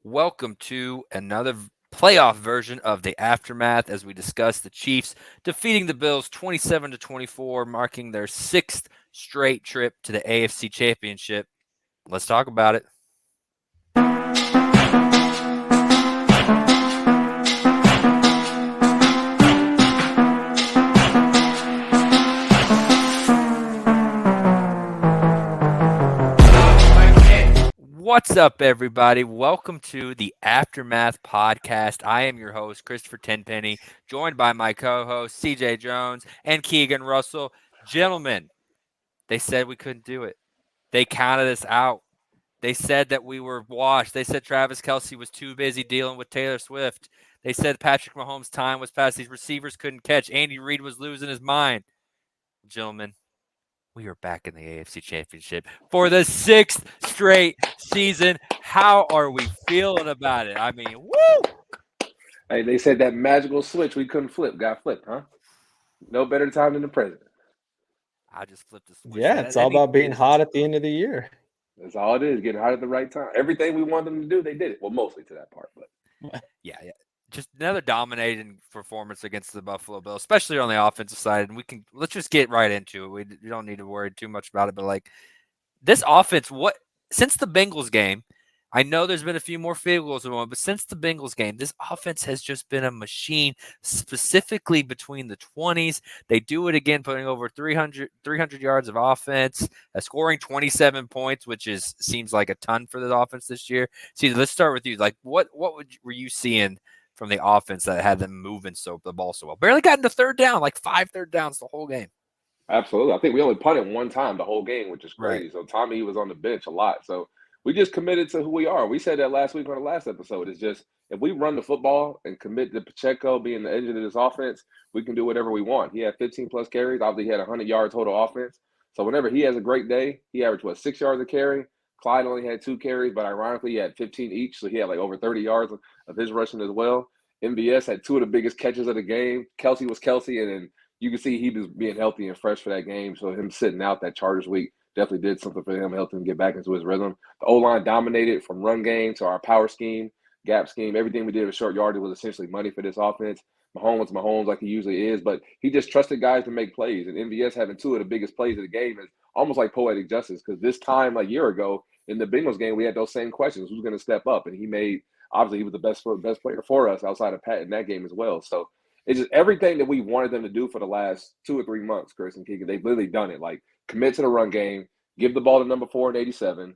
Welcome to another playoff version of the Aftermath as we discuss the Chiefs defeating the Bills 27-24, marking their sixth straight trip to the AFC Championship. Let's talk about it. What's up, everybody? Welcome to the Aftermath podcast. I am your host, Christopher Tenpenny, joined by my co-host, CJ Jones and Keegan Russell. Gentlemen, they said we couldn't do it. They counted us out. They said that we were washed. They said Travis Kelce was too busy dealing with Taylor Swift. They said Patrick Mahomes' time was past. These receivers couldn't catch. Andy Reid was losing his mind. Gentlemen, we are back in the AFC Championship for the sixth straight season. How are we feeling about it? I mean, woo! Hey, they said that magical switch we couldn't flip got flipped, huh? No better time than the present. I just flipped the switch. Yeah, it's all about being hot at the end of the year. That's all it is, getting hot at the right time. Everything we wanted them to do, they did it. Well, mostly to that part, but yeah. Just another dominating performance against the Buffalo Bills, especially on the offensive side. And let's just get right into it. We don't need to worry too much about it, but like this offense, since the Bengals game, I know there's been a few more field goals, but since the Bengals game, this offense has just been a machine, specifically between the 20s. They do it again, putting over 300 yards of offense, scoring 27 points, which seems like a ton for the offense this year. See, let's start with you. Like, what were you seeing from the offense that had them moving the ball so well? Barely got into third down, like 5 third downs the whole game. Absolutely. I think we only punted one time the whole game, which is crazy. Right. So Tommy was on the bench a lot. So we just committed to who we are. We said that last week on the last episode. It's just if we run the football and commit to Pacheco being the engine of this offense, we can do whatever we want. He had 15 plus carries. Obviously, he had 100-yard total offense. So whenever he has a great day, he averaged 6 yards a carry. Clyde only had 2 carries, but ironically, he had 15 each. So he had like over 30 yards of his rushing as well. MVS had 2 of the biggest catches of the game. Kelce was Kelce, and then you can see he was being healthy and fresh for that game. So him sitting out that Chargers week definitely did something for him, helped him get back into his rhythm. The O-line dominated from run game to our power scheme, gap scheme. Everything we did with short yardage was essentially money for this offense. Mahomes like he usually is, but he just trusted guys to make plays. And MVS having 2 of the biggest plays of the game is almost like poetic justice, because this time a year ago in the Bengals game, we had those same questions. Who's going to step up? And obviously he was the best player for us outside of Pat in that game as well. So it's just everything that we wanted them to do for the last 2 or 3 months, Chris and Keegan. They've literally done it. Like, commit to the run game, give the ball to number 4 and 87.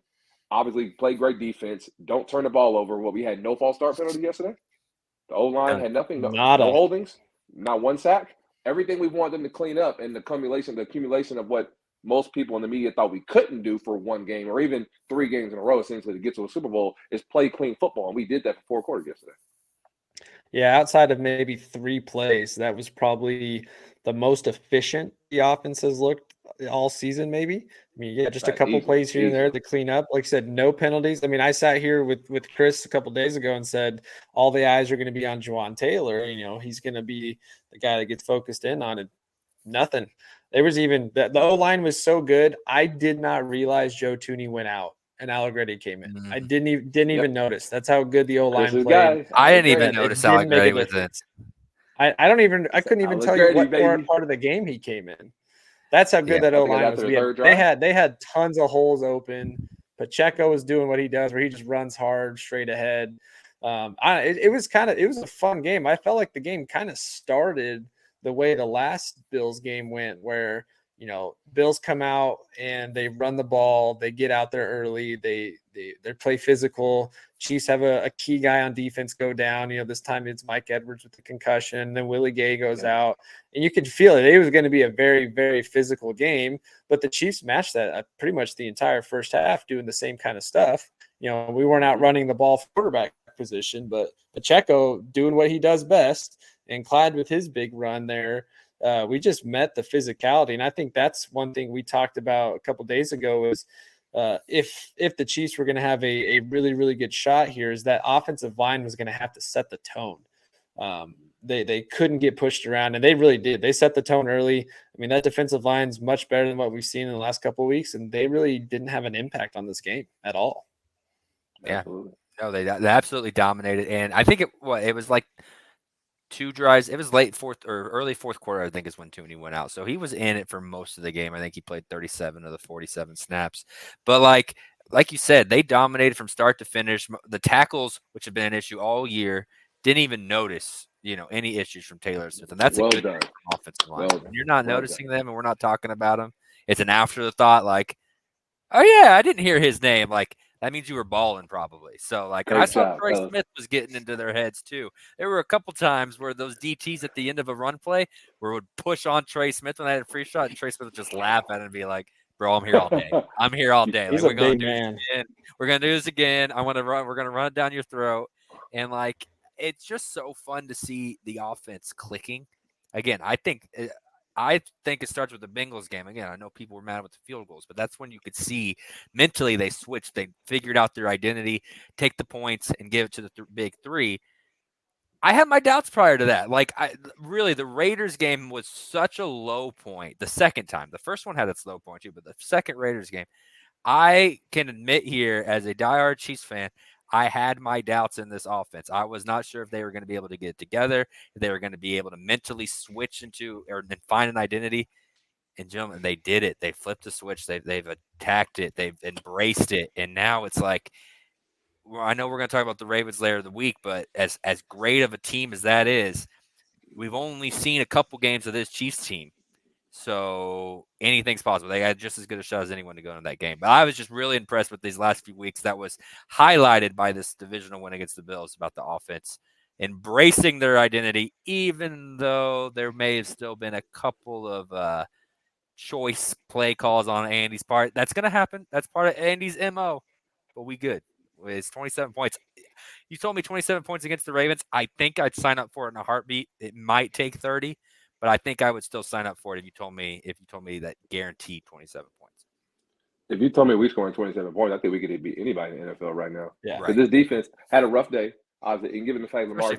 Obviously, play great defense. Don't turn the ball over. We had no false start penalty yesterday. The O-line had nothing. No holdings. Not one sack. Everything we wanted them to clean up, and the accumulation of what most people in the media thought we couldn't do for one game or even 3 games in a row, essentially, to get to a Super Bowl is play clean football. And we did that for 4 quarters yesterday. Yeah, outside of maybe 3 plays, that was probably the most efficient the offense has looked all season, maybe. I mean, yeah, just a couple plays here and there to clean up. Like I said, no penalties. I mean, I sat here with Chris a couple days ago and said all the eyes are going to be on Juwan Taylor. You know, he's going to be the guy that gets focused in on it. Nothing. There was even the O-line was so good. I did not realize Joe Tooney went out and Allegretti came in. I didn't even notice. That's how good the O-line played. I didn't even notice Allegretti was in. I couldn't even tell you what part of the game he came in. That's how good that O-line was. They had tons of holes open. Pacheco was doing what he does, where he just runs hard straight ahead. It was a fun game. I felt like the game kind of started the way the last Bills game went, where Bills come out and they run the ball, they get out there early, they play physical. Chiefs have a key guy on defense go down. This time it's Mike Edwards with the concussion. Then Willie Gay goes out, and you could feel it. It was going to be a very, very physical game, but the Chiefs matched that pretty much the entire first half, doing the same kind of stuff. We weren't out running the ball for quarterback position, but Pacheco doing what he does best, and Clyde with his big run there. We just met the physicality, and I think that's one thing we talked about a couple of days ago is if the Chiefs were going to have a really, really good shot here, is that offensive line was going to have to set the tone. They couldn't get pushed around, and they really did. They set the tone early. I mean, that defensive line is much better than what we've seen in the last couple of weeks, and they really didn't have an impact on this game at all. Yeah. Absolutely. No, they absolutely dominated, and I think it was like 2 drives. It was late fourth or early fourth quarter, I think, is when Tooney went out. So he was in it for most of the game. I think he played 37 of the 47 snaps. But like you said, they dominated from start to finish. The tackles, which have been an issue all year, didn't even notice, any issues from Taylor Smith. And that's a good offensive line. When you're not noticing them and we're not talking about them, it's an afterthought like, oh yeah, I didn't hear his name. Like, that means you were balling probably. So, and I saw Troy Smith was getting into their heads too. There were a couple times where those DTs at the end of a run play would push on Trey Smith when I had a free shot, and Trey Smith would just laugh at it and be like, "Bro, I'm here all day. I'm here all day. He's like, a big man. We're gonna do this again. I'm gonna run. We're gonna run it down your throat." And it's just so fun to see the offense clicking. Again, I think it starts with the Bengals game. Again, I know people were mad with the field goals, but that's when you could see mentally they switched. They figured out their identity, take the points, and give it to the big three. I had my doubts prior to that. The Raiders game was such a low point the second time. The first one had its low point too, but the second Raiders game, I can admit here as a diehard Chiefs fan, I had my doubts in this offense. I was not sure if they were going to be able to get it together, if they were going to be able to mentally switch into or then find an identity. And gentlemen, they did it. They flipped the switch. They've attacked it. They've embraced it. And now it's like, well, I know we're going to talk about the Ravens later of the week, but as great of a team as that is, we've only seen a couple games of this Chiefs team. So anything's possible. They had just as good a shot as anyone to go into that game. But I was just really impressed with these last few weeks. That was highlighted by this divisional win against the Bills about the offense embracing their identity, even though there may have still been a couple of choice play calls on Andy's part. That's going to happen. That's part of Andy's MO. But we good. It's 27 points. You told me 27 points against the Ravens. I think I'd sign up for it in a heartbeat. It might take 30. But I think I would still sign up for it if you told me that guaranteed 27 points. If you told me we scoring 27 points, I think we could beat anybody in the NFL right now. Yeah. Because this defense had a rough day, obviously, and given the fact Lamar,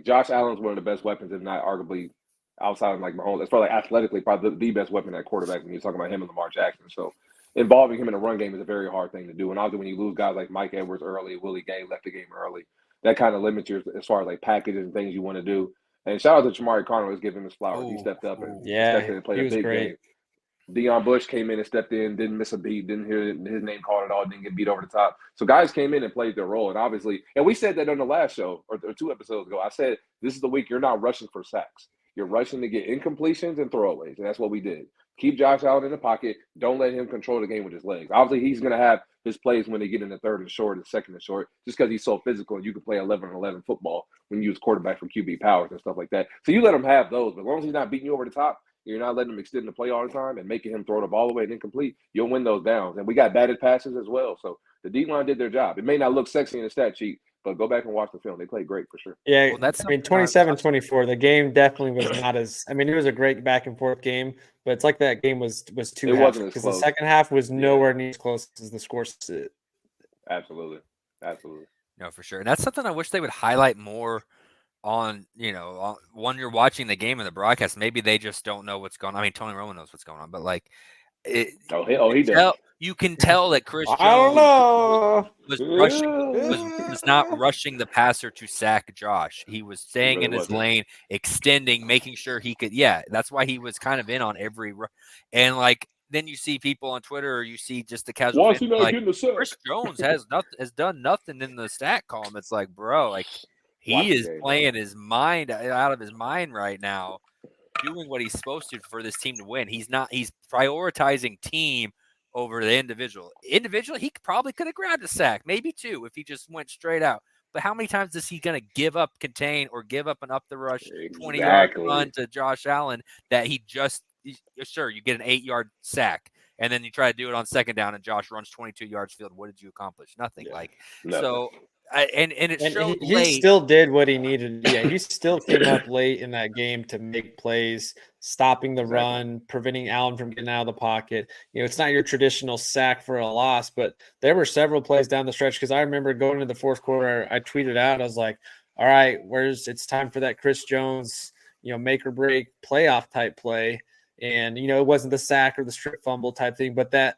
Josh Allen's one of the best weapons, if not arguably outside of Mahomes. As far as athletically, probably the best weapon at quarterback when you're talking about him and Lamar Jackson. So involving him in a run game is a very hard thing to do. And obviously when you lose guys like Mike Edwards early, Willie Gay left the game early, that kind of limits you as far as packages and things you want to do. And shout out to Chamari Connor was giving him his flowers. He stepped up and stepped in and played a big game. Deion Bush came in and stepped in, didn't miss a beat, didn't hear his name called at all, didn't get beat over the top. So guys came in and played their role. And obviously, and we said that on the last show or 2 episodes ago. I said, this is the week you're not rushing for sacks. You're rushing to get incompletions and throwaways. And that's what we did. Keep Josh Allen in the pocket. Don't let him control the game with his legs. Obviously, he's going to have his plays when they get in the third and short and second and short, just because he's so physical and you can play 11-on-11 football when you use quarterback for QB powers and stuff like that. So you let him have those. But as long as he's not beating you over the top, you're not letting him extend the play all the time and making him throw the ball away and incomplete, you'll win those downs. And we got batted passes as well. So the D-line did their job. It may not look sexy in the stat sheet, but go back and watch the film. They played great for sure. Yeah, 27-24. The game definitely was not as – it was a great back-and-forth game, but it's like that game was two halves because the second half was nowhere near as close as the score stood. Absolutely. No, for sure. And that's something I wish they would highlight more on, when you're watching the game in the broadcast. Maybe they just don't know what's going on. I mean, Tony Romo knows what's going on, but he does. You can tell that Chris Jones I don't know. was not rushing the passer to sack Josh. He was staying in his lane, extending, making sure he could. Yeah, that's why he was kind of in on every. And then you see people on Twitter, or you see just the casual. Why is he not getting the sack? Chris Jones has done nothing in the stat column. It's like, bro, he is playing his mind out of his mind right now, doing what he's supposed to for this team to win. He's prioritizing team over the individual. Individually, he probably could have grabbed a sack, maybe 2 if he just went straight out. But how many times is he going to give up contain or give up an up the rush 20-yard run to Josh Allen that he just sure you get an 8-yard sack and then you try to do it on second down and Josh runs 22 yards field. What did you accomplish? Nothing. Nothing. So. And it showed he late. Still did what he needed. Yeah, he still came up late in that game to make plays, stopping the run, preventing Allen from getting out of the pocket. It's not your traditional sack for a loss, but there were several plays down the stretch because I remember going into the fourth quarter, I tweeted out, I was like, all right, it's time for that Chris Jones, make or break playoff type play. And, it wasn't the sack or the strip fumble type thing, but that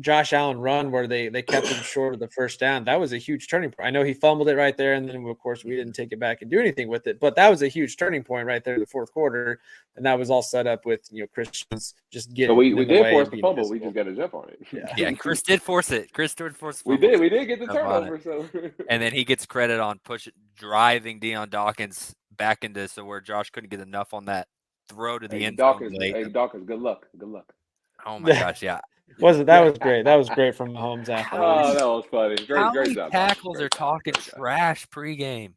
Josh Allen run where they kept him short of the first down. That was a huge turning point. I know he fumbled it right there, and then of course we didn't take it back and do anything with it. But that was a huge turning point right there in the fourth quarter, and that was all set up with Chris Jones just getting. So we did force the fumble. We just got to jump on it. Yeah, Chris did force it. Chris did force. We did get the turnover. So and then he gets credit on driving Deion Dawkins back into where Josh couldn't get enough on that throw to the end zone. Dawkins, good luck. Oh my gosh, yeah. Was great. That was great from Mahomes afterwards. Oh, that was funny. Great job. Tackles are talking trash pregame.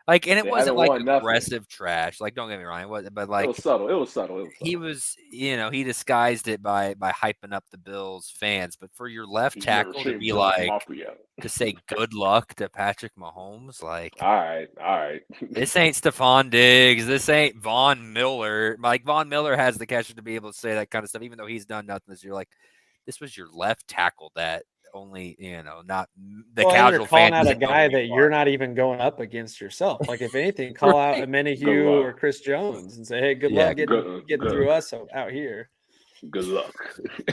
Like, and it wasn't like aggressive trash. Like, don't get me wrong, it wasn't, but like it was subtle. He was, he disguised it by hyping up the Bills fans. But for your left tackle to be like, to say good luck to Patrick Mahomes, like, all right. This ain't Stephon Diggs. This ain't Von Miller. Like, Von Miller has the catcher to be able to say that kind of stuff, even though he's done nothing this year. Like, this was your left tackle that only, not the casual you're calling fan. Out a guy that you're not even going up against yourself. Like, if anything, call out Amenahue or Chris Jones and say, hey, good luck getting through us out here. Good luck.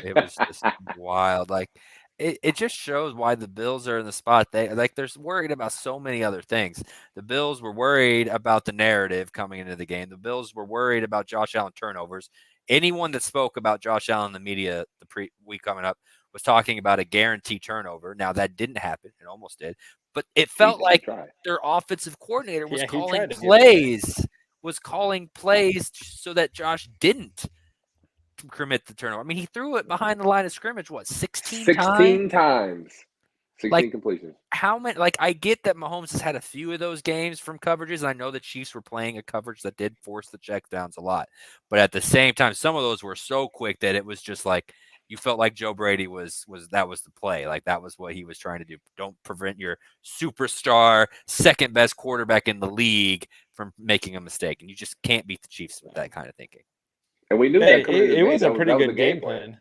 It was just wild. Like, it just shows why the Bills are in the spot. They're worried about so many other things. The Bills were worried about the narrative coming into the game. The Bills were worried about Josh Allen turnovers. Anyone that spoke about Josh Allen in the media week coming up was talking about a guaranteed turnover. Now, that didn't happen. It almost did. But it felt like their offensive coordinator was calling plays so that Josh didn't commit the turnover. I mean, he threw it behind the line of scrimmage, 16 times. 16 completions. How many? Like, I get that Mahomes has had a few of those games from coverages, and I know the Chiefs were playing a coverage that did force the checkdowns a lot. But at the same time, some of those were so quick that it was just like, you felt like Joe Brady was the play. Like, that was what he was trying to do. Don't prevent your superstar, second best quarterback in the league from making a mistake. And you just can't beat the Chiefs with that kind of thinking. And we knew that it was a pretty good game plan.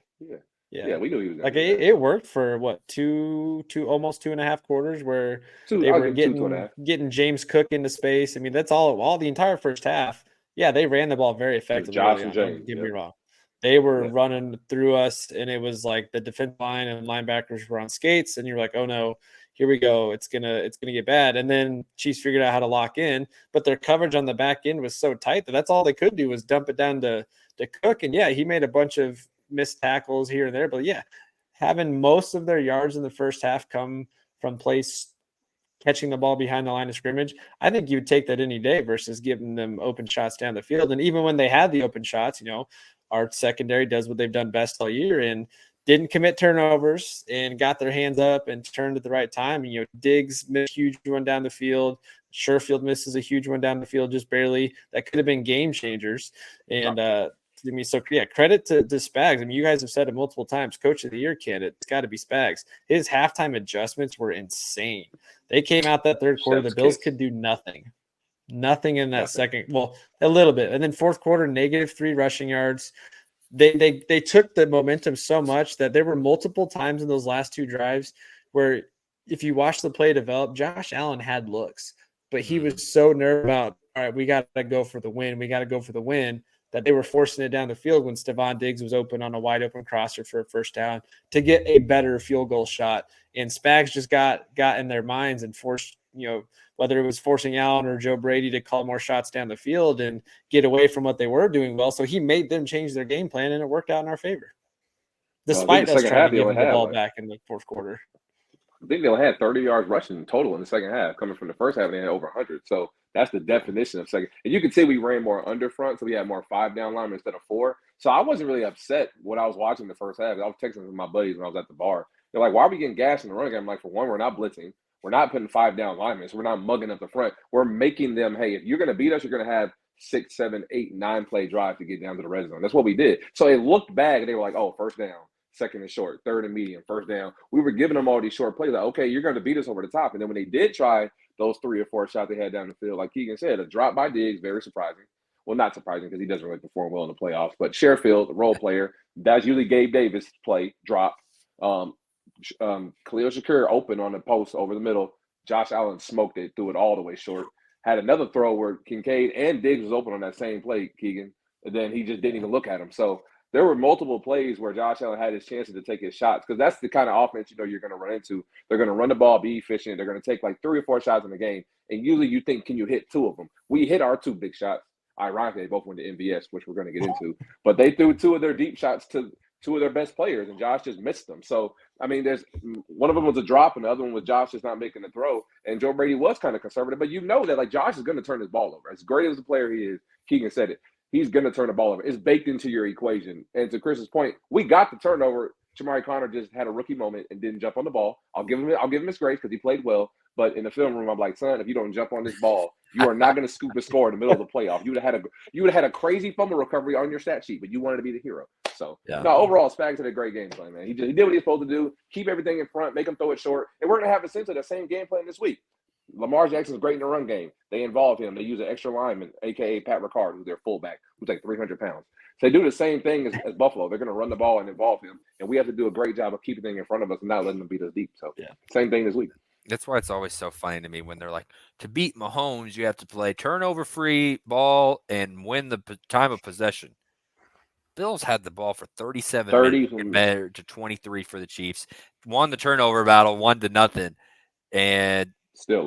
Yeah, we knew he was like it worked for almost 2.5 quarters where they were getting James Cook into space. I mean, that's all the entire first half. Yeah, they ran the ball very effectively. Josh and James, don't get me wrong. They were running through us, and it was like the defensive line and linebackers were on skates, and you're like, oh no, here we go. It's gonna get bad. And then Chiefs figured out how to lock in, but their coverage on the back end was so tight that that's all they could do was dump it down to Cook. And yeah, he made a bunch of missed tackles here and there, but yeah, having most of their yards in the first half come from plays catching the ball behind the line of scrimmage, I think you would take that any day versus giving them open shots down the field. And even when they had the open shots, our secondary does what they've done best all year and didn't commit turnovers and got their hands up and turned at the right time. And, Diggs missed a huge one down the field. Sherfield misses a huge one down the field, just barely. That could have been game changers. And, credit to Spags. I mean, you guys have said it multiple times. Coach of the Year candidate, it's got to be Spags. His halftime adjustments were insane. They came out that third quarter. The Bills could do nothing. Nothing in that second. Well, a little bit. And then fourth quarter, -3 rushing yards. They took the momentum so much that there were multiple times in those last two drives where if you watch the play develop, Josh Allen had looks, but he was so nervous about, all right, we got to go for the win. We got to go for the win, that they were forcing it down the field when Stephon Diggs was open on a wide open crosser for a first down to get a better field goal shot. And Spags just got in their minds and forced, whether it was forcing Allen or Joe Brady to call more shots down the field and get away from what they were doing well. So he made them change their game plan, and it worked out in our favor. Despite us trying to give them the ball back in the fourth quarter. I think they only had 30 yards rushing total in the second half. Coming from the first half, they had over 100. So that's the definition of second. And you could see we ran more under front, so we had more 5-down linemen instead of 4. So I wasn't really upset when I was watching the first half. I was texting with my buddies when I was at the bar. They're like, why are we getting gas in the run game? I'm like, for one, we're not blitzing. We're not putting 5-down linemen. So we're not mugging up the front. We're making them, hey, if you're going to beat us, you're going to have 6, 7, 8, 9 play drive to get down to the red zone. That's what we did. So it looked bad, and they were like, oh, first down, second and short, third and medium, first down. We were giving them all these short plays. Like, okay, you're going to beat us over the top. And then when they did try those 3 or 4 shots they had down the field, like Keegan said, a drop by Diggs, very surprising. Well, not surprising because he doesn't really perform well in the playoffs. But Sherfield, the role player, that's usually Gabe Davis' play, drop. Khalil Shakir open on the post over the middle. Josh Allen smoked it, threw it all the way short. Had another throw where Kincaid and Diggs was open on that same play, Keegan. And then he just didn't even look at him. So there were multiple plays where Josh Allen had his chances to take his shots because that's the kind of offense you're going to run into. They're going to run the ball, be efficient. They're going to take like 3 or 4 shots in the game, and usually you think, can you hit 2 of them? We hit our 2 big shots. Ironically, they both went to MVS, which we're going to get into. But they threw 2 of their deep shots to 2 of their best players, and Josh just missed them. So, I mean, there's one of them was a drop, and the other one was Josh just not making the throw. And Joe Brady was kind of conservative, but you know that like Josh is going to turn his ball over. As great as the player he is, Keegan said it. He's going to turn the ball over. It's baked into your equation. And to Chris's point, we got the turnover. Jamari Conner just had a rookie moment and didn't jump on the ball. I'll give him his grace because he played well. But in the film room, I'm like, son, if you don't jump on this ball, you are not going to scoop a score in the middle of the playoff. You would have had a crazy fumble recovery on your stat sheet, but you wanted to be the hero. So no, overall, Spags had a great game plan, man. He did what he was supposed to do. Keep everything in front, make him throw it short, and we're going to have essentially the same game plan this week. Lamar Jackson's great in the run game. They involve him. They use an extra lineman, a.k.a. Pat Ricard, who's their fullback, who's like 300 pounds. So they do the same thing as Buffalo. They're going to run the ball and involve him, and we have to do a great job of keeping things in front of us and not letting them beat us deep. So same thing this week. That's why it's always so funny to me when they're like, to beat Mahomes, you have to play turnover-free ball and win the time of possession. Bills had the ball for 37 minutes compared to 23 for the Chiefs. Won the turnover battle 1-0, and still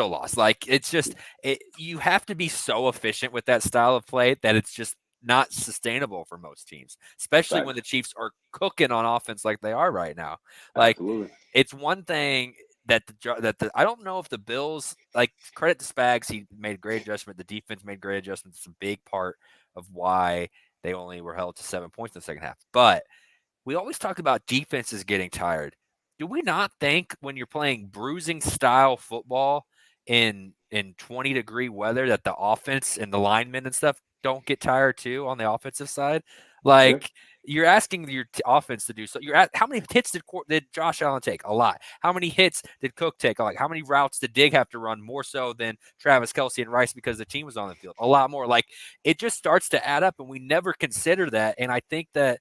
lost. Like, it's just you have to be so efficient with that style of play that it's just not sustainable for most teams, especially when the Chiefs are cooking on offense like they are right now. Like, absolutely. It's one thing that I don't know if the Bills, like, credit to Spags, he made a great adjustment. The defense made great adjustments. It's a big part of why they only were held to 7 points in the second half. But we always talk about defenses getting tired. Do we not think when you're playing bruising style football in 20-degree weather that the offense and the linemen and stuff don't get tired too on the offensive side? Like, you're asking your offense to do so. How many hits did Josh Allen take? A lot. How many hits did Cook take? Like, how many routes did Diggs have to run more so than Travis Kelce and Rice because the team was on the field? A lot more. Like, it just starts to add up, and we never consider that. And I think that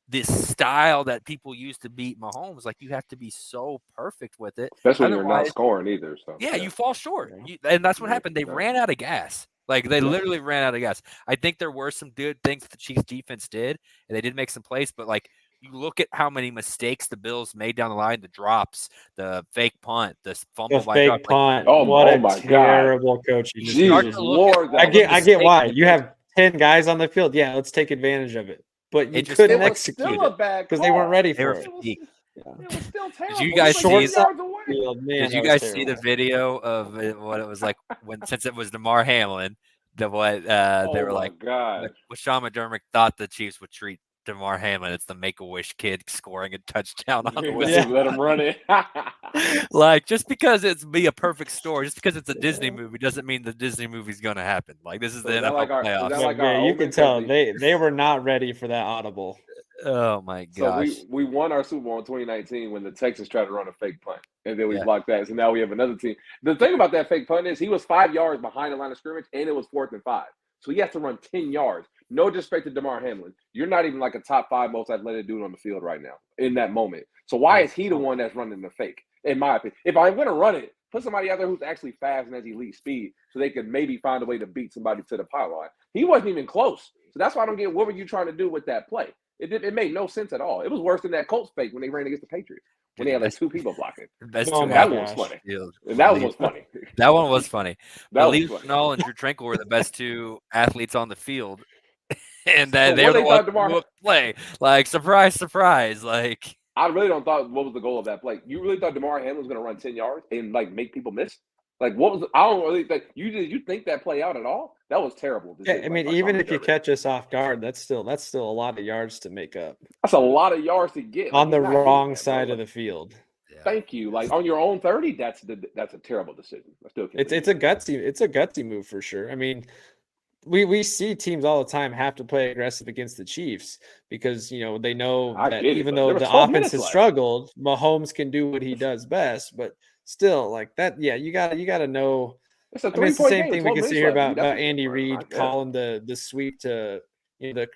this style that people use to beat Mahomes, like, you have to be so perfect with it. Especially when you're not scoring either. So you fall short. And that's what happened. They ran out of gas. Like, they literally ran out of gas. I think there were some good things that the Chiefs defense did, and they did make some plays, but, like, you look at how many mistakes the Bills made down the line, the drops, the fake punt, the fumble by fake punt. Like, what a terrible coaching. Jesus Lord. I get why. You have 10 guys on the field. Yeah, let's take advantage of it. But you couldn't execute it because they weren't ready for it. It was still terrible. Did you guys see the video of what it was like since it was Damar Hamlin? They were like, God. Sean McDermott thought the Chiefs would treat Damar Hamlin. It's the Make-A-Wish kid scoring a touchdown on the whistle. Let him run it. Like, just because it's be a perfect story, just because it's a Disney movie, doesn't mean the Disney movie's going to happen. Like, this is the NFL playoffs. You can tell they were not ready for that audible. Oh my gosh! So we won our Super Bowl in 2019 when the Texans tried to run a fake punt, and then we blocked that. So now we have another team. The thing about that fake punt is he was 5 yards behind the line of scrimmage, and it was 4th and 5. So he has to run 10 yards. No disrespect to Damar Hamlin, you're not even like a top 5 most athletic dude on the field right now in that moment. So why is he the one that's running the fake? In my opinion, if I'm going to run it, put somebody out there who's actually fast and has elite speed, so they could maybe find a way to beat somebody to the pylon. He wasn't even close. So that's why I don't get what were you trying to do with that play. It made no sense at all. It was worse than that Colts fake when they ran against the Patriots when they had like 2 people blocking. That one was funny. That one was funny. That one was funny. Lee Schnall and Drew Tranquil were the best 2 athletes on the field, and they were the ones who play. Like, surprise, surprise. Like, I really don't thought what was the goal of that play. You really thought Damar Hamlin was going to run 10 yards and like make people miss? Like, what was? I don't really think you think that play out at all. That was terrible. Yeah, I mean, even if you catch us off guard, that's still a lot of yards to make up. That's a lot of yards to get on the wrong side of the field. Yeah. Thank you. Like, on your own 30, that's a terrible decision. It's a gutsy move for sure. I mean, we see teams all the time have to play aggressive against the Chiefs because they know that even though the offense has struggled, Mahomes can do what he does best, but. Still, like that, you got to know. It's the same thing we can see here about Andy Reid calling the sweep to the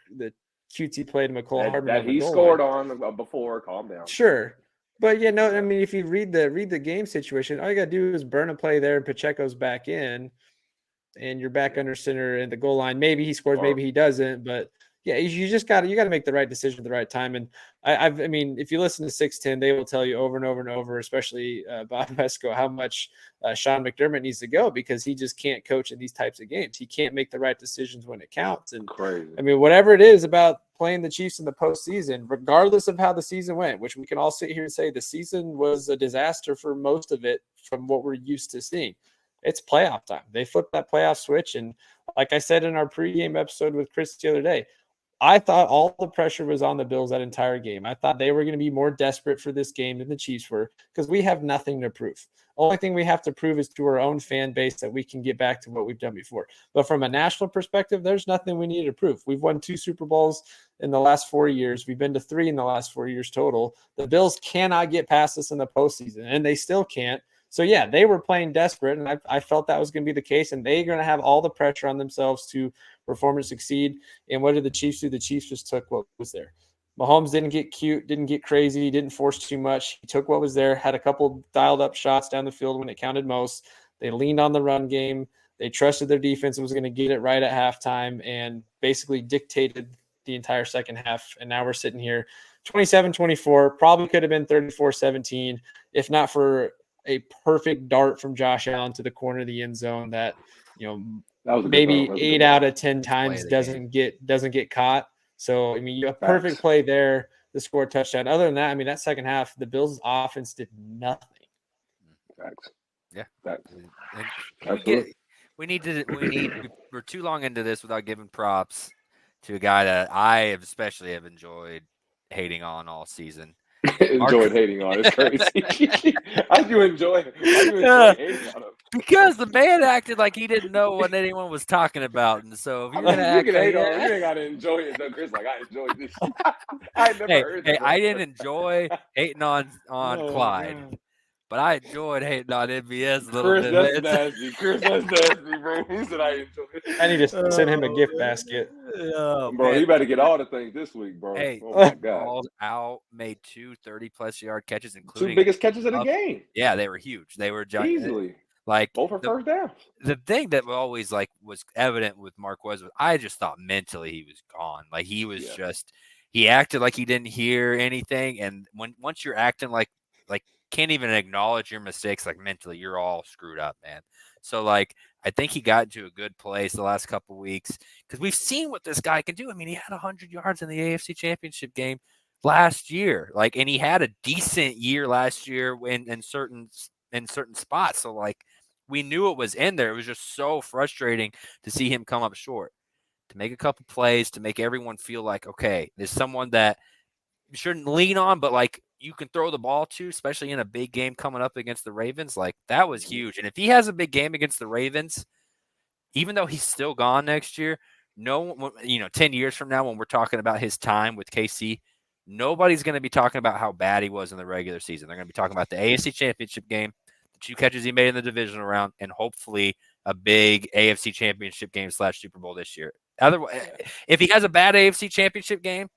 QT play to McCole Hardman. That he scored on before. Calm down. Sure, but I mean, if you read the game situation, all you got to do is burn a play there, and Pacheco's back in, and you're back under center in the goal line. Maybe he scores, maybe he doesn't, but Yeah, you just got to make the right decision at the right time. And I mean, if you listen to 610, they will tell you over and over and over, especially Bob Pesco, how much Sean McDermott needs to go because he just can't coach in these types of games. He can't make the right decisions when it counts. And crazy. I mean, whatever it is about playing the Chiefs in the postseason, regardless of how the season went, which we can all sit here and say the season was a disaster for most of it from what we're used to seeing. It's playoff time. They flipped that playoff switch. And like I said in our pregame episode with Chris the other day, I thought all the pressure was on the Bills that entire game. I thought they were going to be more desperate for this game than the Chiefs were because we have nothing to prove. Only thing we have to prove is to our own fan base that we can get back to what we've done before. But from a national perspective, there's nothing we need to prove. We've won 2 Super Bowls in the last 4 years. We've been to 3 in the last 4 years total. The Bills cannot get past us in the postseason, and they still can't. So, yeah, they were playing desperate, and I felt that was going to be the case, and they're going to have all the pressure on themselves to perform and succeed. And what did the Chiefs do? The Chiefs just took what was there. Mahomes didn't get cute, didn't get crazy, didn't force too much. He took what was there, had a couple dialed-up shots down the field when it counted most. They leaned on the run game. They trusted their defense was going to get it right at halftime and basically dictated the entire second half. And now we're sitting here 27-24, probably could have been 34-17 if not for a perfect dart from Josh Allen to the corner of the end zone that, maybe 8 out of 10 times doesn't get caught. So, I mean, you have a perfect play there to score a touchdown. Other than that, I mean, that second half, the Bills' offense did nothing. Facts. Yeah. Facts. We're too long into this without giving props to a guy that I especially have enjoyed hating on all season. Hating on it's crazy. How'd you enjoy hating on him? Because the man acted like he didn't know what anyone was talking about, and so if you're gonna act like you ain't gotta enjoy it though, Chris. Like I enjoyed this. I never heard. Hey, I didn't enjoy hating on Clyde. Man. But I enjoyed hating on MVS a little Chris, bit. That's nasty. Chris, that's nasty, bro. He said I enjoyed it. I need to send him a gift basket. Bro, man. He better get all the things this week, bro. Hey, oh my God. Balled out, made 2 30-plus yard catches, including 2 biggest catches of the game. Yeah, they were huge. They were giant. Easily. Like both for first downs. The thing that always was evident with Marquez was I just thought mentally he was gone. Like he was he acted like he didn't hear anything, and once you're acting like can't even acknowledge your mistakes, like mentally you're all screwed up, man. So I think he got into a good place the last couple of weeks because we've seen what this guy can do. I mean, he had 100 yards in the AFC Championship game last year, and he had a decent year last year in certain spots. So we knew it was in there. It was just so frustrating to see him come up short, to make a couple plays, to make everyone feel like, okay, there's someone that you shouldn't lean on, but you can throw the ball to, especially in a big game coming up against the Ravens. That was huge. And if he has a big game against the Ravens, even though he's still gone next year, 10 years from now when we're talking about his time with KC, nobody's going to be talking about how bad he was in the regular season. They're going to be talking about the AFC Championship game, the 2 catches he made in the divisional round, and hopefully a big AFC Championship game / Super Bowl this year. Otherwise, if he has a bad AFC Championship game,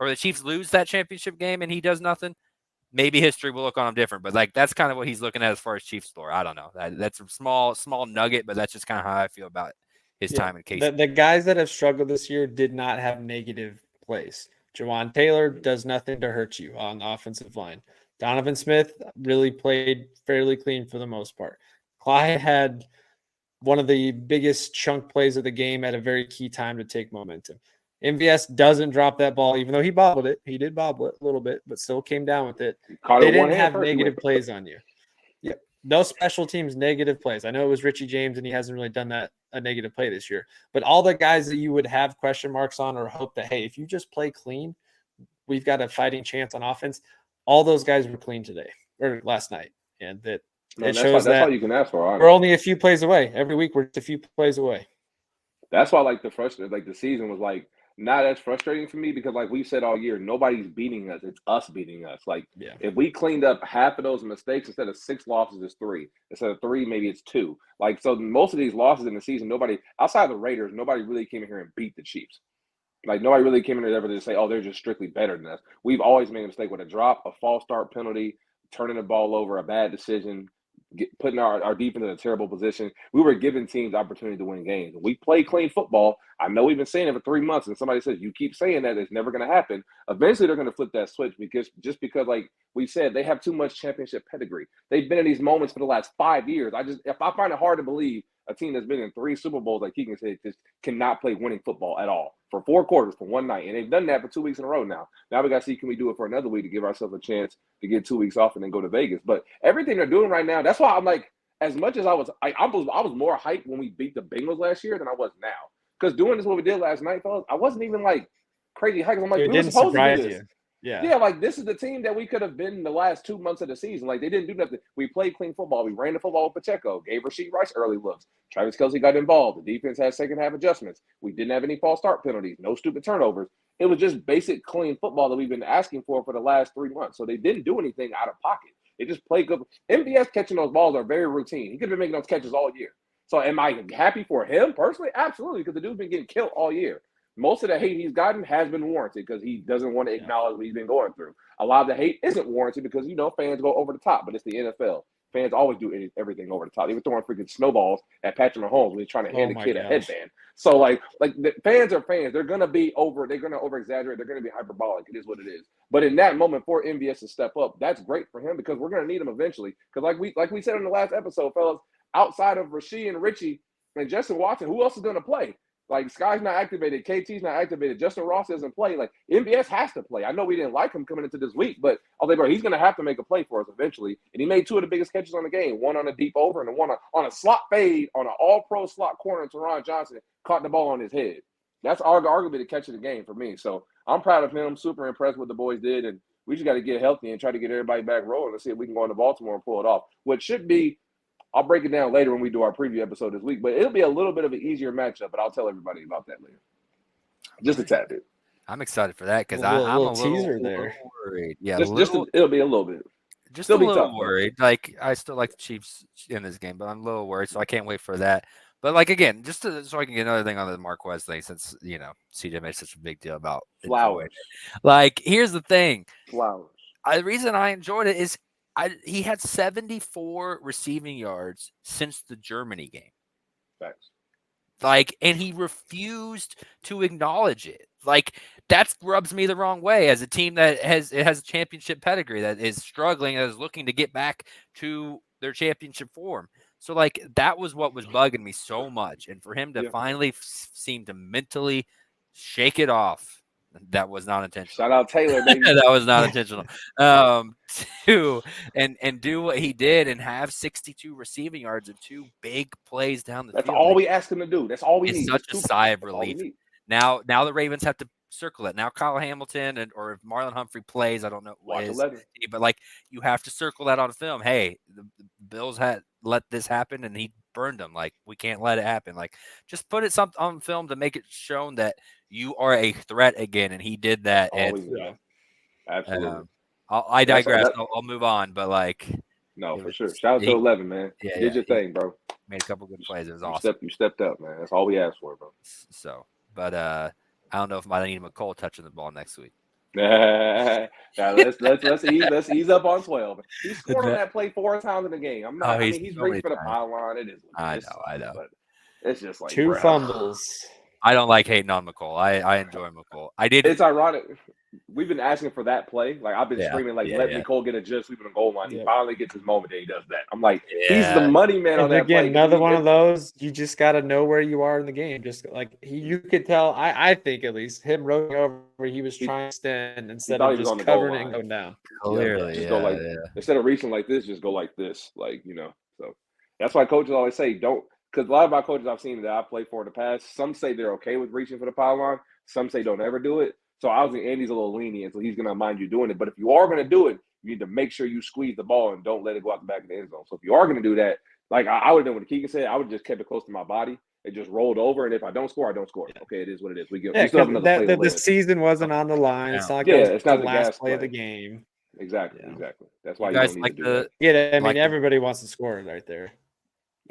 or the Chiefs lose that championship game and he does nothing, maybe history will look on him different. But that's kind of what he's looking at as far as Chiefs lore. I don't know. That's a small nugget, but that's just kind of how I feel about his time in KC. The guys that have struggled this year did not have negative plays. Jawan Taylor does nothing to hurt you on the offensive line. Donovan Smith really played fairly clean for the most part. Clyde had one of the biggest chunk plays of the game at a very key time to take momentum. MVS doesn't drop that ball, even though he bobbled it. He did bobble it a little bit, but still came down with it. They didn't have negative plays on you. Yeah, no special teams negative plays. I know it was Richie James, and he hasn't really done a negative play this year. But all the guys that you would have question marks on or hope that, hey, if you just play clean, we've got a fighting chance on offense. All those guys were clean today or last night, and it shows that's all you can ask for. Honestly. We're only a few plays away. Every week we're just a few plays away. That's why the season was not as frustrating for me because we said all year, nobody's beating us. It's us beating us. If we cleaned up half of those mistakes, instead of 6 losses, it's 3. Instead of 3, maybe it's 2. So most of these losses in the season, nobody outside of the Raiders, nobody really came in here and beat the Chiefs. Nobody really came in here ever to say, oh, they're just strictly better than us. We've always made a mistake with a drop, a false start penalty, turning the ball over, a bad decision, putting our defense in a terrible position. We were giving teams opportunity to win games. We play clean football. I know we've been saying it for 3 months, and somebody says, you keep saying that, it's never going to happen. Eventually, they're going to flip that switch because like we said, they have too much championship pedigree. They've been in these moments for the last 5 years. If I find it hard to believe a team that's been in 3 Super Bowls, like Keegan said, just cannot play winning football at all for 4 quarters for one night. And they've done that for 2 weeks in a row now. Now we got to see, can we do it for another week to give ourselves a chance to get 2 weeks off and then go to Vegas. But everything they're doing right now, that's why I'm like, as much as I was more hyped when we beat the Bengals last year than I was now. Because doing this what we did last night, fellas, I wasn't even like crazy hyped. I'm like, we were supposed to do this. Yeah, like this is the team that we could have been the last 2 months of the season. Like they didn't do nothing. We played clean football. We ran the football with Pacheco, gave Rashee Rice early looks. Travis Kelce got involved. The defense had second half adjustments. We didn't have any false start penalties, no stupid turnovers. It was just basic clean football that we've been asking for the last 3 months. So they didn't do anything out of pocket. They just played good. MVS catching those balls are very routine. He could have been making those catches all year. So am I happy for him personally? Absolutely, because the dude's been getting killed all year. Most of the hate he's gotten has been warranted because he doesn't want to acknowledge what he's been going through. A lot of the hate isn't warranted because, fans go over the top, but it's the NFL. Fans always do everything over the top. They were throwing freaking snowballs at Patrick Mahomes when he's trying to hand a kid a headband. So, like the fans are fans. They're going to be they're going to over-exaggerate. They're going to be hyperbolic. It is what it is. But in that moment, for MVS to step up, that's great for him because we're going to need him eventually. Because like we said in the last episode, fellas, outside of Rashee and Richie and Justin Watson, who else is going to play? Like, Sky's not activated. KT's not activated. Justin Ross doesn't play. Like, MVS has to play. I know we didn't like him coming into this week, but I was like, bro, he's going to have to make a play for us eventually. And he made 2 of the biggest catches on the game, one on a deep over and one on a slot fade on an all-pro slot corner. Teron Johnson caught the ball on his head. That's arguably the catch of the game for me. So I'm proud of him, super impressed with what the boys did, and we just got to get healthy and try to get everybody back rolling and see if we can go into Baltimore and pull it off. What should be, I'll break it down later when we do our preview episode this week, but it'll be a little bit of an easier matchup, but I'll tell everybody about that later. Just a tad bit. I'm excited for that because I'm a little there. Worried. Yeah, it'll be a little bit. Just still a little worried. Like, I still like the Chiefs in this game, but I'm a little worried, so I can't wait for that. But, like, again, so I can get another thing on the Marquez thing since, CJ made such a big deal about Flowers. Like, here's the thing. Flowers. The reason I enjoyed it is he had 74 receiving yards since the Germany game. Thanks. Like, and he refused to acknowledge it. Like, that rubs me the wrong way as a team that has a championship pedigree, that is struggling, that is looking to get back to their championship form. So, like, that was what was bugging me so much. And for him to finally seem to mentally shake it off, that was not intentional. Shout out Taylor, baby. That was not intentional. And do what he did and have 62 receiving yards and 2 big plays down the field. That's all we asked him to do. That's all we need. It's such a sigh of relief. Now the Ravens have to circle it. Now Kyle Hamilton or if Marlon Humphrey plays, I don't know what is, but like you have to circle that on film. Hey, the Bills had let this happen and he burned them. Like, we can't let it happen. Like, just put it on film to make it shown that you are a threat again, and he did that. Always, absolutely. I digress. I'll move on, but like, no, for sure. Shout out to 11, man. Did your thing, bro. Made a couple good plays. It was awesome. You stepped up, man. That's all we asked for, bro. So, but I don't know if I need McCole touching the ball next week. Now let's ease up on 12. He scored on that play 4 times in the game. I'm not. He's reaching for the pylon. It is. I know. But it's just like 2 fumbles. I don't like hating on McCole. I enjoy McCole. It's ironic. We've been asking for that play. Like, I've been screaming, like, let McCole get a jet sweep in the goal line. He finally gets his moment that he does that. I'm like, he's the money man on that play. Another one of those, you just got to know where you are in the game. Just like you could tell, I think at least, him rolling over, he was trying to stand instead of just covering it and going down. Clearly, go like, instead of reaching like this, just go like this. Like, so that's why coaches always say, don't. Because a lot of our coaches I've seen that I played for in the past, some say they're okay with reaching for the pylon. Some say don't ever do it. So obviously Andy's a little lenient, so he's going to mind you doing it. But if you are going to do it, you need to make sure you squeeze the ball and don't let it go out the back of the end zone. So if you are going to do that, like I would have done what Keegan said, I would have just kept it close to my body and just rolled over. And if I don't score, I don't score. Okay, it is what it is. We still have another play to live. The season wasn't on the line. It's not like it's not the last play of the game. Exactly. That's why you guys don't need to do that. Yeah, I mean, everybody wants to score right there.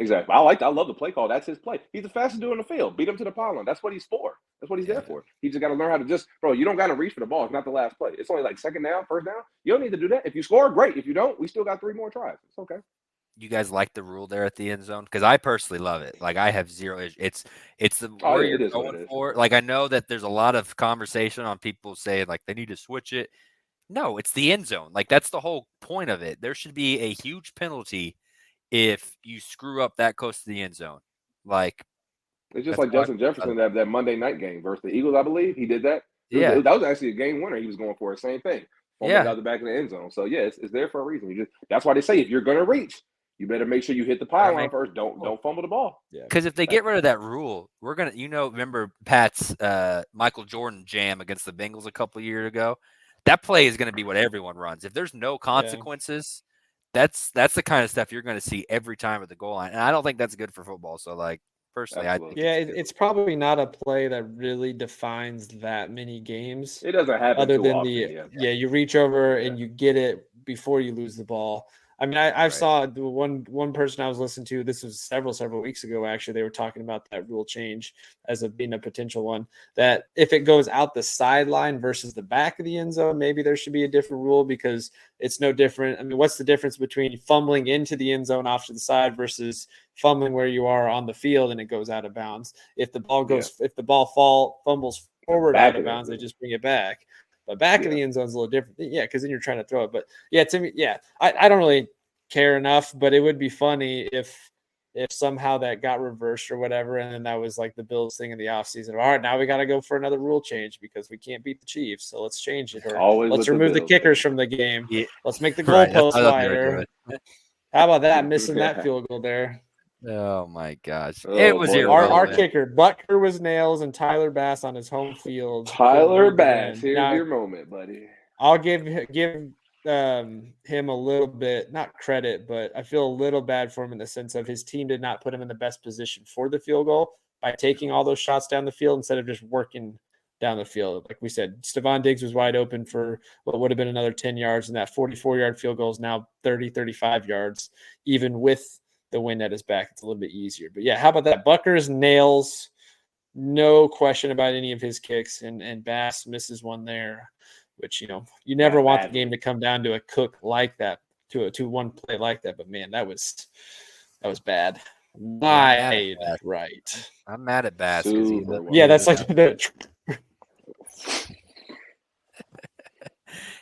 Exactly. I love the play call. That's his play. He's the fastest dude in the field. Beat him to the pylon. That's what he's for. That's what he's there for. He just got to learn how to bro, you don't got to reach for the ball. It's not the last play. It's only like second down, first down. You don't need to do that. If you score, great. If you don't, we still got 3 more tries. It's okay. you guys like the rule there at the end zone? Because I personally love it. Like I have zero issue. It's the where you're going for. Like I know that there's a lot of conversation on people saying like they need to switch it. No, it's the end zone. Like that's the whole point of it. There should be a huge penalty if you screw up that close to the end zone. Like it's just like Justin Jefferson that Monday night game versus the Eagles, I believe he did that. Yeah, that was actually a game winner. He was going for the same thing. Out the back of the end zone. So yeah, it's there for a reason. That's why they say if you're going to reach, you better make sure you hit the pylon first. Don't fumble the ball. Yeah. Because if they get rid of that rule, we're gonna, remember Pat's Michael Jordan jam against the Bengals a couple of years ago. That play is going to be what everyone runs. If there's no consequences, that's the kind of stuff you're going to see every time at the goal line, and I don't think that's good for football. So like. Personally, absolutely. I think it's probably not a play that really defines that many games. It doesn't happen other than often, you reach over and you get it before you lose the ball. I mean, I saw the one person I was listening to. This was several weeks ago. Actually, they were talking about that rule change as being a potential one. That if it goes out the sideline versus the back of the end zone, maybe there should be a different rule because it's no different. I mean, what's the difference between fumbling into the end zone off to the side versus fumbling where you are on the field and it goes out of bounds? If the ball if the ball fumbles forward out of bounds, they just bring it back. But back of the end zone is a little different. Yeah, because then you're trying to throw it. But to me, I don't really care enough, but it would be funny if somehow that got reversed or whatever, and then that was like the Bills thing in the offseason. All right, now we got to go for another rule change because we can't beat the Chiefs, so let's change it. Or let's remove the kickers from the game. Yeah. Let's make the goalposts wider. How about that? Missing that field goal there. Oh my gosh! It was our kicker. Butker was nails and Tyler Bass on his home field. Tyler Bass, here's your moment, buddy. I'll give him a little bit, not credit, but I feel a little bad for him in the sense of his team did not put him in the best position for the field goal by taking all those shots down the field instead of just working down the field. Like we said, Stephon Diggs was wide open for what would have been another 10 yards, and that 44-yard field goal is now 30, 35 yards, even with the wind at his back. It's a little bit easier. But yeah, how about that? Butker's nails, no question about any of his kicks, and Bass misses one there, which, you never want the game to come down to a cook like that, to one play like that. But man, that was bad. Wide right. I'm mad at Bass. That's like the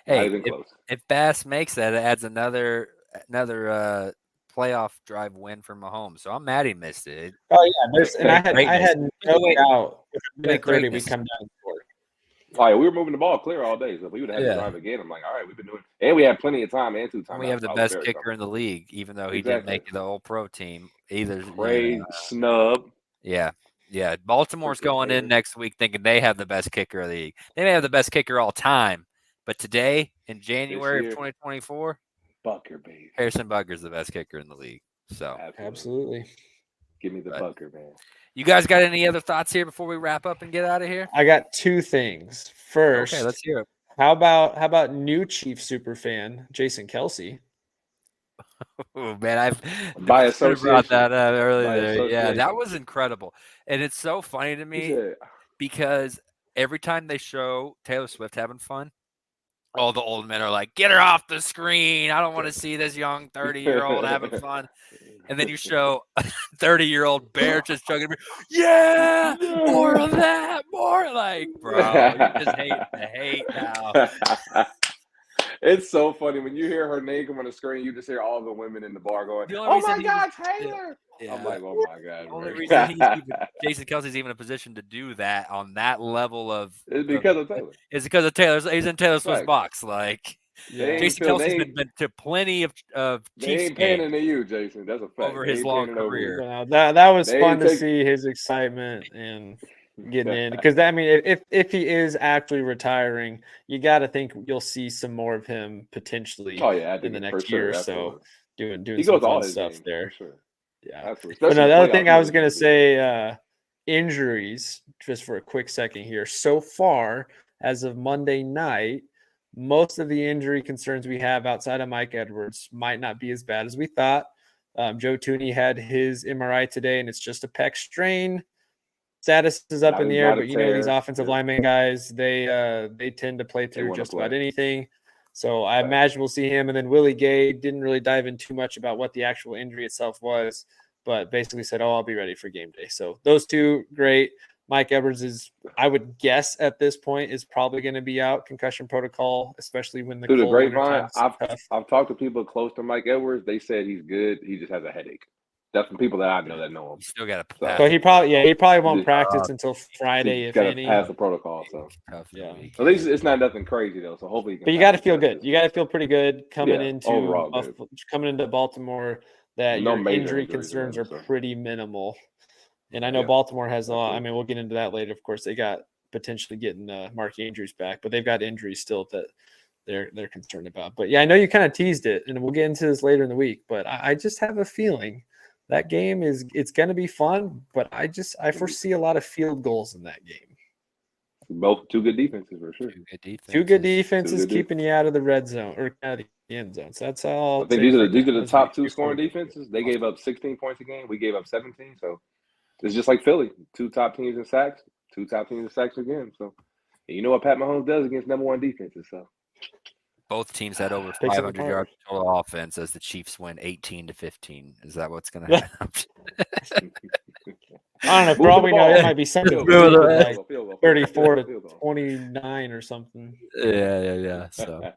hey, if Bass makes that, it adds another playoff drive win for Mahomes. So I'm mad he missed it. Oh yeah, I had no doubt if minute 30 we come down and score. Oh, yeah, we were moving the ball clear all day. So if we would have had to drive again, I'm like, all right, we've been doing it. And we had plenty of time and 2 times. We have the best kicker in the league, even though he didn't make the All-Pro team either. Great snub. Yeah. Yeah. Baltimore's going in next week thinking they have the best kicker of the league. They may have the best kicker all time. But today, in January of 2024, Butker, baby. Harrison Butker's the best kicker in the league. So absolutely. Give me the Butker, man. You guys got any other thoughts here before we wrap up and get out of here? I got 2 things. First, okay, let's hear it. How about new Chief super fan Jason Kelce? Oh man, I've brought that up earlier. Yeah, that was incredible, and it's so funny to me because every time they show Taylor Swift having fun, all the old men are like, "Get her off the screen! I don't want to see this young 30-year-old having fun." And then you show a 30-year-old bear just chugging beer. Yeah, more of that, more like, bro. You just hate the hate now. It's so funny when you hear her name come on the screen. You just hear all the women in the bar going, "Oh my God, Taylor!" Yeah. I'm like, "Oh my God." The only reason Jason Kelce's even in a position to do that on that level of is because of Taylor. It's because of Taylor. He's in Taylor Swift's box, like. Yeah. Jason Kelce's been to plenty of Chiefs ain't panning to you, Jason. That's a fact. Over his long career. That was fun to see his excitement and getting in, because I mean, if he is actually retiring, you got to think you'll see some more of him potentially. Oh yeah, in the next year or so, doing some fun stuff there. Sure. Yeah, absolutely. But no, the other thing I was gonna say, injuries. Just for a quick second here. So far, as of Monday night, most of the injury concerns we have outside of Mike Edwards might not be as bad as we thought. Joe Tooney had his MRI today, and it's just a pec strain. Status is up in the air, but these offensive lineman guys, they tend to play through just about anything. So I imagine we'll see him. And then Willie Gay didn't really dive in too much about what the actual injury itself was, but basically said, I'll be ready for game day. So those two, great. Mike Edwards is, I would guess at this point, is probably going to be out, concussion protocol, especially when the cold grapevine. I've talked to people close to Mike Edwards. They said he's good. He just has a headache. That's from people that I know that know him. You still got to pass. So he probably won't practice until Friday, if any. Pass the protocol. So yeah, at least it's not nothing crazy though. So hopefully, but you got to feel good. You got to feel pretty good coming into Baltimore. That your injury concerns are pretty minimal. And I know Baltimore has a lot. I mean, we'll get into that later. Of course, they got potentially getting Mark Andrews back, but they've got injuries still that they're concerned about. But yeah, I know you kind of teased it, and we'll get into this later in the week. But I just have a feeling that game it's going to be fun. But I foresee a lot of field goals in that game. Both two good defenses for sure. Two good defenses keeping you out of the red zone or out of the end zone. So that's all. I think these are the top two scoring defenses. They gave up 16 points a game. We gave up 17. So it's just like Philly. Two top teams in sacks. Two top teams in sacks again. So you know what Pat Mahomes does against number one defenses. So both teams had over 500 yards total offense as the Chiefs win 18-15. Is that what's going to happen? I don't know. For all we know, it might be something like 34-29 or something. Yeah. So,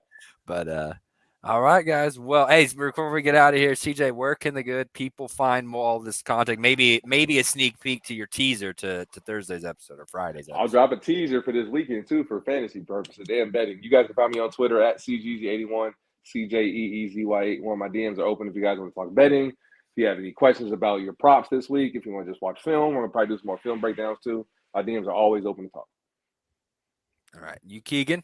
but all right, guys. Well, hey, before we get out of here, CJ, where can the good people find all this content? Maybe a sneak peek to your teaser to Thursday's episode or Friday's episode. I'll drop a teaser for this weekend too for fantasy purposes and betting. You guys can find me on Twitter at CGZ81, CJEEZY81. My DMs are open if you guys want to talk betting. If you have any questions about your props this week, if you want to just watch film, we're going to probably do some more film breakdowns too. My DMs are always open to talk. All right. You, Keegan?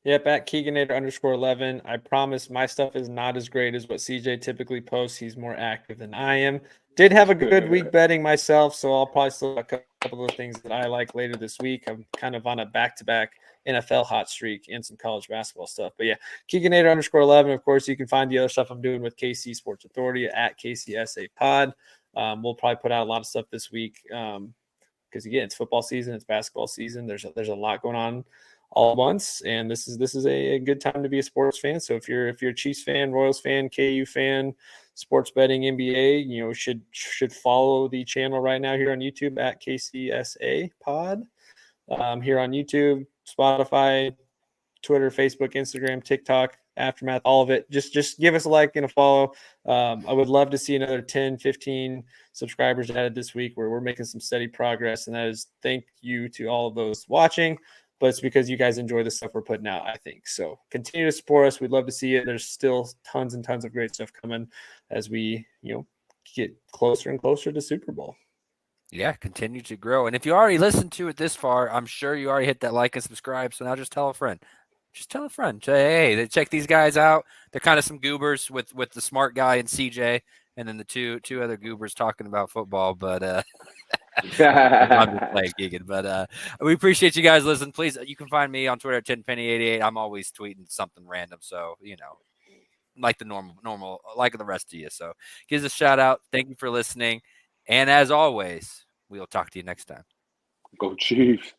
Yep, at Keeganator_11. I promise my stuff is not as great as what CJ typically posts. He's more active than I am. Did have a good week betting myself, so I'll probably still have a couple of things that I like later this week. I'm kind of on a back-to-back NFL hot streak and some college basketball stuff. But yeah, Keeganator_11. Of course, you can find the other stuff I'm doing with KC Sports Authority at KCSA Pod. We'll probably put out a lot of stuff this week because, again, it's football season, it's basketball season. There's a lot going on all at once, and this is a good time to be a sports fan. So if you're a Chiefs fan, Royals fan, KU fan, sports betting, NBA, should follow the channel right now here on YouTube at KCSA Pod. Here on YouTube, Spotify, Twitter, Facebook, Instagram, TikTok, Aftermath, all of it. Just give us a like and a follow. I would love to see another 10, 15 subscribers added this week, where we're making some steady progress, and that is thank you to all of those watching. But it's because you guys enjoy the stuff we're putting out, I think. So continue to support us. We'd love to see it. There's still tons and tons of great stuff coming as we, get closer and closer to Super Bowl. Yeah, continue to grow. And if you already listened to it this far, I'm sure you already hit that like and subscribe. So now just tell a friend. Just tell a friend. Say, hey, check these guys out. They're kind of some goobers with the smart guy and CJ, and then the two other goobers talking about football. But I'm just playing, Keegan. But we appreciate you guys listening. Please, you can find me on Twitter at 10penny88. I'm always tweeting something random. So, like the normal, like the rest of you. So give us a shout out. Thank you for listening. And as always, we'll talk to you next time. Go Chiefs.